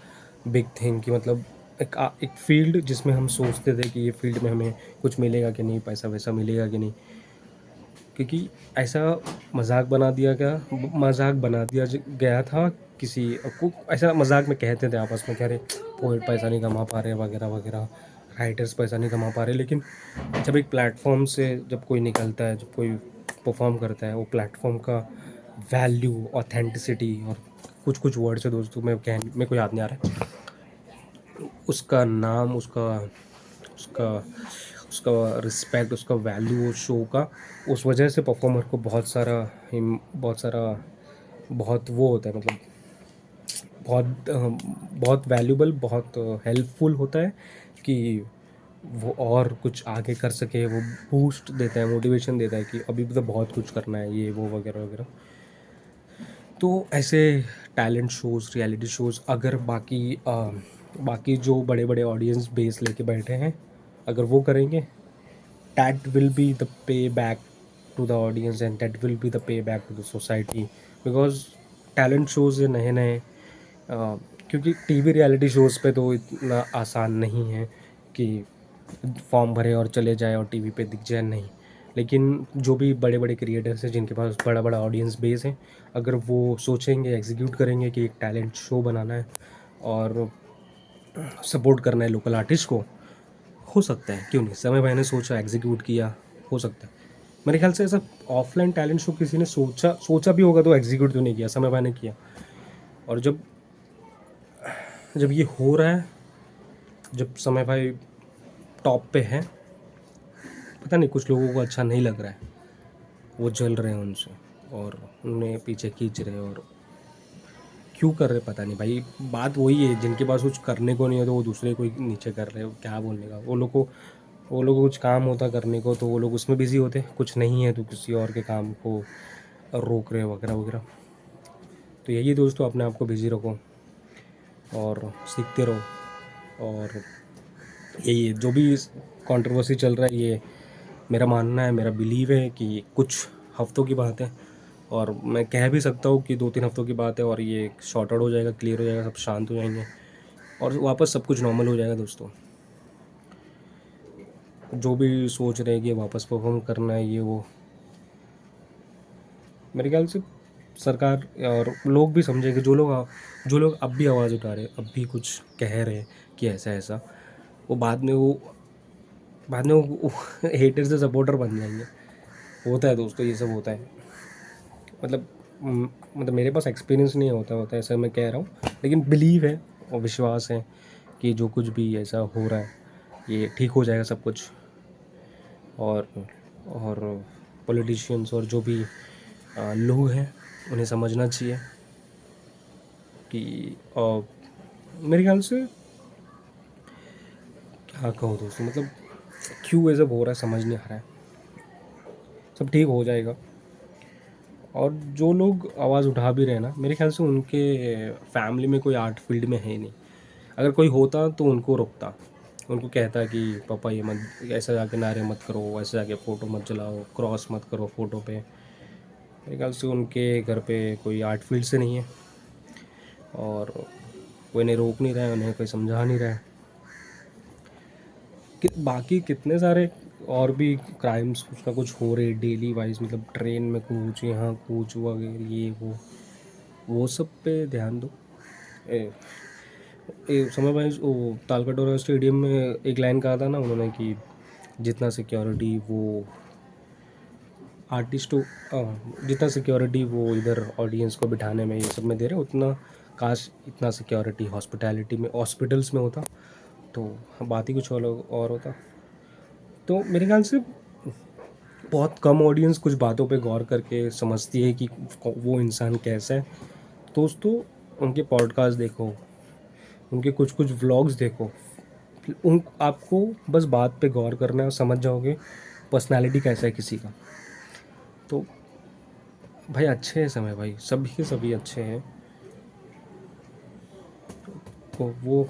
बिग थिंग कि मतलब एक फील्ड जिसमें हम सोचते थे कि ये फील्ड में हमें कुछ मिलेगा कि नहीं, पैसा वैसा मिलेगा कि नहीं, क्योंकि ऐसा मजाक बना दिया गया था। किसी को ऐसा मजाक में कहते थे आपस में, कह रहे पोएट पैसा नहीं कमा पा रहे वगैरह वगैरह, राइटर्स पैसा नहीं कमा पा रहे। लेकिन जब एक प्लेटफॉर्म से जब कोई निकलता है, जब कोई परफॉर्म करता है, वो प्लेटफॉर्म का वैल्यू, ऑथेंटिसिटी, और कुछ कुछ वर्ड्स है दोस्तों, मेरे को याद नहीं आ रहा है, उसका नाम, उसका उसका उसका रिस्पेक्ट, उसका वैल्यू उस शो का, उस वजह से परफॉर्मर को बहुत वो होता है, मतलब बहुत वैल्यूबल, बहुत हेल्पफुल होता है कि वो और कुछ आगे कर सके। वो बूस्ट देता है, मोटिवेशन देता है कि अभी भी तो बहुत कुछ करना है, ये वो वगैरह वगैरह। तो ऐसे टैलेंट शोज़, रियलिटी शोज़, अगर बाकी जो बड़े बड़े ऑडियंस बेस लेके बैठे हैं, अगर वो करेंगे, that will be the payback to the audience, and that will be the payback to the society, because talent shows नए नए, क्योंकि टीवी रियलिटी शोज़ पे तो इतना आसान नहीं है कि फॉर्म भरे और चले जाए और टीवी पे दिख जाए, नहीं। लेकिन जो भी बड़े बड़े क्रिएटर्स हैं, जिनके पास बड़ा बड़ा ऑडियंस बेस है, अगर वो सोचेंगे, एग्जीक्यूट करेंगे कि एक टैलेंट शो बनाना है और सपोर्ट करना है लोकल आर्टिस्ट को, हो सकता है, क्यों नहीं। समय भाई ने सोचा, एग्जीक्यूट किया, हो सकता है। मेरे ख्याल से ऐसा ऑफलाइन टैलेंट शो किसी ने सोचा भी होगा तो एग्जीक्यूट तो नहीं किया, समय भाई ने किया। और जब जब ये हो रहा है, जब समय भाई टॉप पे है, पता नहीं कुछ लोगों को अच्छा नहीं लग रहा है, वो जल रहे हैं उनसे और उन्हें पीछे खींच रहे हैं, और क्यों कर रहे पता नहीं भाई। बात वही है, जिनके पास कुछ करने को नहीं है तो वो दूसरे को ही नीचे कर रहे हो, क्या बोलने का। वो लोग को कुछ काम होता करने को तो वो लोग उसमें बिज़ी होते, कुछ नहीं है तो किसी और के काम को रोक रहे वगैरह वगैरह। तो यही दोस्तों, अपने आप को बिज़ी रखो और सीखते रहो। और यही है, जो भी कंट्रोवर्सी चल रहा है, ये मेरा मानना है, मेरा बिलीव है कि कुछ हफ्तों की बात है, और मैं कह भी सकता हूँ कि 2-3 हफ्तों की बात है, और ये शॉर्ट आउट हो जाएगा, क्लियर हो जाएगा, सब शांत हो जाएंगे और वापस सब कुछ नॉर्मल हो जाएगा दोस्तों। जो भी सोच रहे हैं कि वापस परफॉर्म करना है ये वो, मेरे ख्याल से सरकार और लोग भी समझेंगे, जो लोग अब भी आवाज़ उठा रहे हैं, अब भी कुछ कह रहे हैं कि ऐसा ऐसा, वो बाद में वो हेटर से सपोर्टर बन जाएंगे। होता है दोस्तों, ये सब होता है। मतलब मतलब मेरे पास एक्सपीरियंस नहीं होता होता ऐसा मैं कह रहा हूँ, लेकिन बिलीव है और विश्वास है कि जो कुछ भी ऐसा हो रहा है ये ठीक हो जाएगा सब कुछ। और और पॉलिटिशियंस और जो भी लोग हैं उन्हें समझना चाहिए कि मेरे ख्याल से क्या कहूँ दोस्तों, मतलब क्यों ऐसा हो रहा है समझ नहीं आ रहा है। सब ठीक हो जाएगा। और जो लोग आवाज़ उठा भी रहे हैं ना, मेरे ख्याल से उनके फैमिली में कोई आर्ट फील्ड में है नहीं। अगर कोई होता तो उनको रोकता, उनको कहता कि पापा ये मत, ऐसा जाके नारे मत करो, ऐसे जाके फ़ोटो मत जलाओ, क्रॉस मत करो फ़ोटो पे। मेरे ख्याल से उनके घर पे कोई आर्ट फील्ड से नहीं है, और कोई इन्हें रोक नहीं रहा है, उन्हें कोई समझा नहीं रहा है कि बाकी कितने सारे और भी क्राइम्स कुछ ना कुछ हो रहे डेली वाइज, मतलब ट्रेन में कूच, यहाँ कूच वगैरह ये वो सब पे ध्यान दो। ए, समय वाइज वो तालकटोरा स्टेडियम में एक लाइन कहा था ना उन्होंने कि जितना सिक्योरिटी वो आर्टिस्टों जितना सिक्योरिटी वो इधर ऑडियंस को बिठाने में ये सब में दे रहे, उतना काश इतना सिक्योरिटी हॉस्पिटैलिटी में हॉस्पिटल्स में होता तो बात ही कुछ अलग और होता। तो मेरे ख्याल से बहुत कम ऑडियंस कुछ बातों पे गौर करके समझती है कि वो इंसान कैसा है। दोस्तों, उनके पॉडकास्ट देखो, उनके कुछ कुछ व्लॉग्स देखो, उन आपको बस बात पे गौर करना है और समझ जाओगे पर्सनालिटी कैसा है किसी का। तो भाई अच्छे हैं समय, भाई सभी के सभी अच्छे हैं। तो वो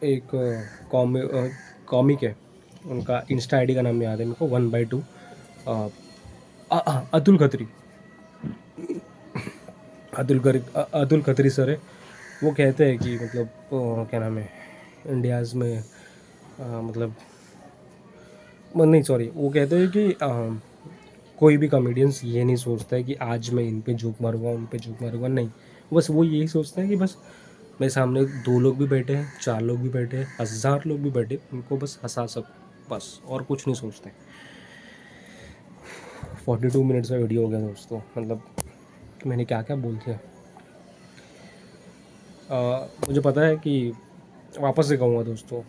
एक कॉमिक है, उनका इंस्टा आईडी का नाम याद है मेरे को, 1/2 अतुल खत्री। अतुल खत्री सर है। वो कहते हैं कि मतलब क्या नाम है इंडियाज़ में मतलब नहीं सॉरी, वो कहते हैं कि कोई भी कॉमेडियंस ये नहीं सोचता है कि आज मैं इन पे जोक मारूंगा उन पे जोक मारूंगा, नहीं। बस वो यही सोचता है कि बस मेरे सामने 2 लोग भी बैठे हैं, 4 लोग भी बैठे हैं, 1000 लोग भी बैठे, उनको बस हंसा सकूं, बस और कुछ नहीं सोचते। 42 मिनट्स का वीडियो हो गया दोस्तों, मतलब मैंने क्या क्या बोल दिया। मुझे पता है कि वापस से कहूँगा दोस्तों,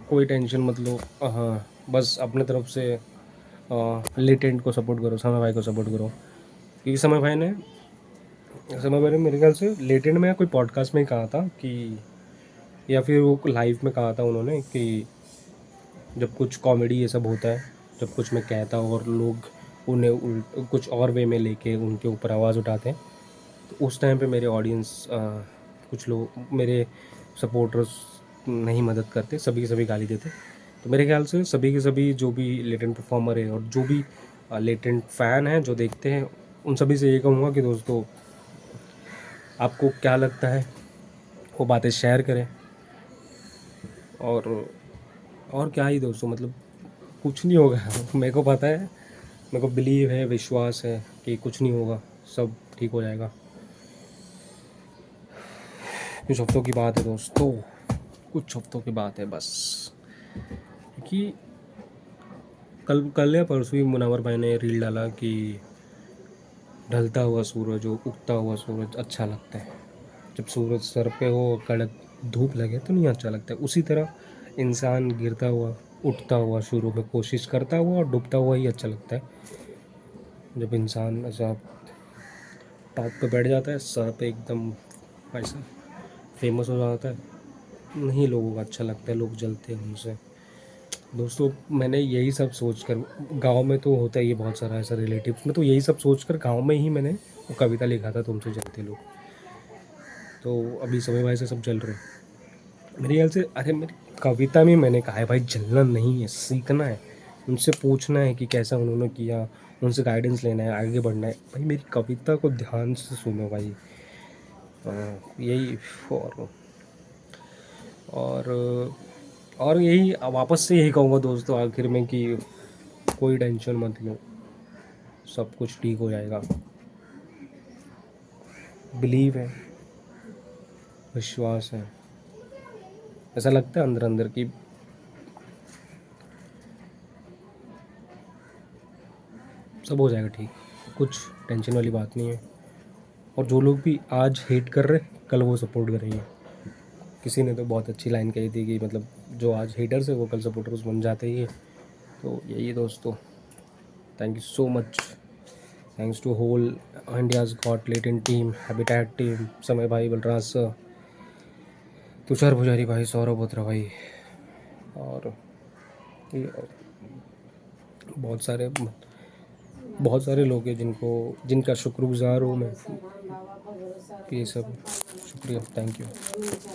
कोई टेंशन मत लो। हाँ, बस अपने तरफ से लेटेंट को सपोर्ट करो, समय भाई को सपोर्ट करो, क्योंकि समय भाई ने मेरे ख्याल से लेटेंट में या कोई पॉडकास्ट में ही कहा था कि, या फिर वो लाइव में कहा था उन्होंने कि जब कुछ कॉमेडी ये सब होता है, जब कुछ मैं कहता हूँ और लोग उन्हें कुछ और वे में लेके उनके ऊपर आवाज़ उठाते हैं, तो उस टाइम पे मेरे ऑडियंस कुछ लोग मेरे सपोर्टर्स नहीं मदद करते, सभी के सभी गाली देते। तो मेरे ख्याल से सभी के सभी जो भी लेटेंट परफॉर्मर है और जो भी लेटेंट फ़ैन हैं जो देखते हैं, उन सभी से ये कहूँगा कि दोस्तों आपको क्या लगता है वो बातें शेयर करें। और और क्या ही दोस्तों, मतलब कुछ नहीं होगा मेरे को पता है, मेरे को बिलीव है, विश्वास है कि कुछ नहीं होगा, सब ठीक हो जाएगा। कुछ हफ्तों की बात है दोस्तों, कुछ हफ्तों की बात है बस। क्योंकि कल कल या परसों ही मुनावर भाई ने रील डाला कि ढलता हुआ सूरज और उगता हुआ सूरज अच्छा लगता है, जब सूरज सर पे हो कड़क धूप लगे तो नहीं अच्छा लगता है। उसी तरह इंसान गिरता हुआ उठता हुआ शुरू में कोशिश करता हुआ और डूबता हुआ ही अच्छा लगता है। जब इंसान ऐसा टॉप पे बैठ जाता है, सर पे एकदम ऐसा फेमस हो जाता है, नहीं लोगों को अच्छा लगता है, लोग जलते हैं उनसे। दोस्तों, मैंने यही सब सोचकर, गांव में तो होता है ये बहुत सारा ऐसा रिलेटिव्स में, तो यही सब सोचकर गांव में ही मैंने वो कविता लिखा था, तुमसे जलते लोग। तो अभी समय भाई से सब जल रहे हैं मेरे ख्याल से। अरे मेरी कविता में मैंने कहा है भाई, जलना नहीं है, सीखना है, उनसे पूछना है कि कैसा उन्होंने किया, उनसे गाइडेंस लेना है, आगे बढ़ना है। भाई मेरी कविता को ध्यान से सुनो भाई। यही। और और यही वापस से यही कहूँगा दोस्तों आखिर में कि कोई टेंशन मत लो, सब कुछ ठीक हो जाएगा। बिलीव है, विश्वास है, ऐसा लगता है अंदर अंदर कि सब हो जाएगा ठीक, कुछ टेंशन वाली बात नहीं है। और जो लोग भी आज हेट कर रहे कल वो सपोर्ट करेंगे। किसी ने तो बहुत अच्छी लाइन कही थी कि मतलब जो आज हेटर्स है वो कल सपोर्टर्स बन जाते ही है। तो यही है दोस्तों, thank you so much, thanks to whole India's got latent team, habitat team, Samay भाई, बलराज सर, तुषार पुजारी भाई, सौरभ बोत्रा भाई, और ये बहुत सारे लोग हैं जिनका शुक्रगुजार हूँ मैं। ये सब शुक्रिया, थैंक यू।